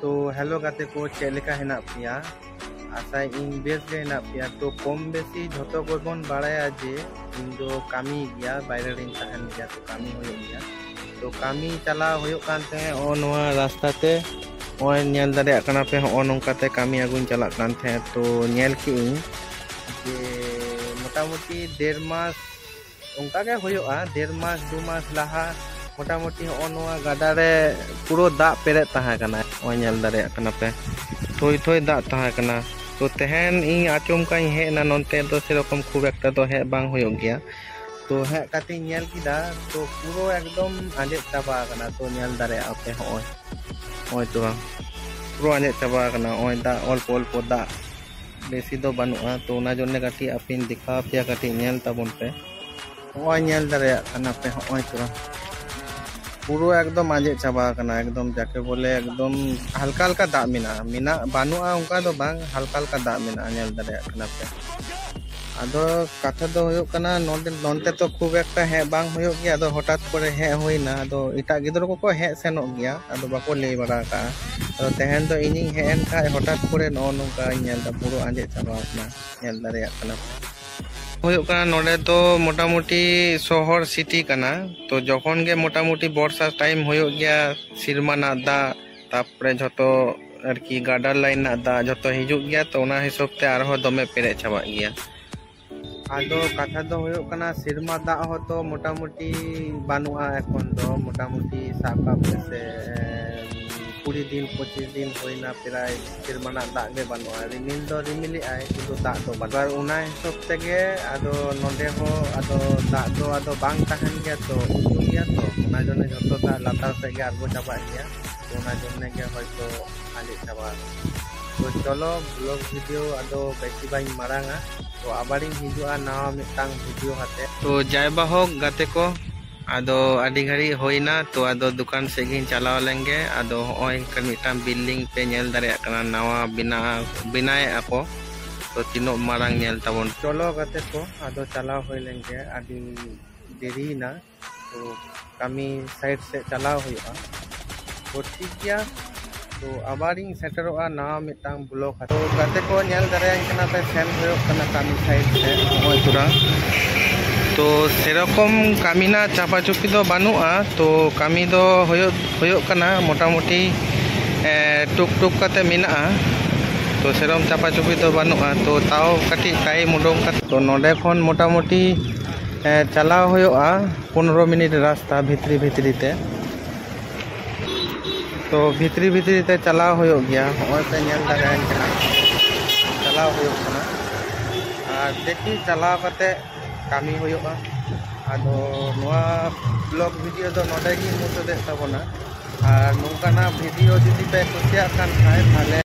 तो हेलो गाते को चेलेका हेना पिया आशा इन बेस गे हेना पिया तो कम बेसी झोतो को बन बाड़ाया जे इन दो कामी गया बाहर रे तहन गया तो कामी होयो गया तो कामी चला होयो कानते ओ नोआ रास्ता ते ओय नेल दारे कना पे ओ नोंकाते कामी आगुन चला कानते तो नेल की जे मोटामुटी 1.5 मास उनका के होयोआ 1.5 मास 2 मास लाहा मोटामुटी नोआ गाडा रे पुरो दा पेरे तहा कना ओय नेल दारे कना पे थोई थोई दा तहा कना तो तहन इन आचम का हे ना नोनते तो सेरकम खूब एकटा तो हे बांग होयो गया तो हे काती नेल किदा तो पुरो एकदम आंजे चाबा कना तो नेल दारे आपे होय होय तो पुरो आंजे चाबा कना ओय दा अल्प दा बेसी दो बानुआ तो ना जोने काटी अपिन दिखा पिया काटी नेल ताबन पे ओय नेल दारे कना पे होय तो पुरो एकदम आंजे चाबा कना एकदम जाके बोले एकदम हल्का हल्का दा मिना बानुआ उनका दो बांग हल्का हल्का दा मिना नेल दारे कना पे आदो कथा दो होयो कना नोंते तो खूब एकटा हे बांग होयो गया आदो हठात करे हे होइना आदो इटा गिदरो को हे सेनो गया आदो बाको ले बड़ा का तो तहन तो इनिंग हे एन का हठात करे नो नोका नेल दा पुरो आंजे चाबा कना नेल दारे कना होयो कना नोडे तो मोटामुटी शहर सिटी कना तो जखन गे मोटामुटी बर्षा टाइम होयो गया सिरमा ना दा तापरे झतो आरकी गाडा लाइन ना दा झतो हिजुग गया तो ओना हिसाब ते आरो दमे पेरे चाबा गया आदो कथा दो होयो कना सिरमा दा हो तो मोटामुटी बानुआ एखन दो मोटामुटी साका से 20 दिन 25 दिन होइना प्राय सिरमा ना दा गे बानुआ रिमिल दो रिमिली आय किंतु दा दो बानुआ उना हिसाब तेगे आदो नोंडे हो आदो दा दो आदो बांग ताहन गया तो उजु गया तो ओना जने झतो दा लातार से गे आरगो चाबा गया तो ओना जने गे होयतो आले चाबा तो चलो ब्लॉग वीडियो आदो बेसी बाई मारांगा तो आबारिं हिजुआ नावा मिटांग वीडियो हाते तो जायबा होक गाते को आदो आदि घड़ी होइना तो आदो दुकान से गिन चलाव लेंगे आदो होय मिटांग बिल्डिंग पे नेल दारे कना नावा बिनाए ako तो तीनो मारांग नेल ताबन चलो गाते को आदो चलाव होय लेंगे आदि देरी ना तो कमी साइड से चलाव होइबा तो ठीक गया तो आबारिंग सेटरोआ नावा मिटांग ब्लॉग तो गाते को नेल दारे कना पे सेन होयो कना कमी साइड से होय तुरा तो सेरकम कामिना चापा चुपी दो बानुआ तो कामी दो होयो कना मोटामुटी टुक टुक काते मिना तो सेरम चापा चुपी दो बानुआ तो ताओ काटी टाइम उडोंग काते तो नोडे खन मोटामुटी चलाव होयोआ 15 मिनट रास्ता भितरी ते तो भितरी ते चलाव होयो गया होय पे नेल दारे चलाव होयो कना आर देखी चलाव काते कामी होयोगा आदो नोआ ब्लॉग वीडियो दो नोडे गी मुचादे ताबोना आर नोंकाना वीडियो जुदी पे कुसिया कान खाय थाले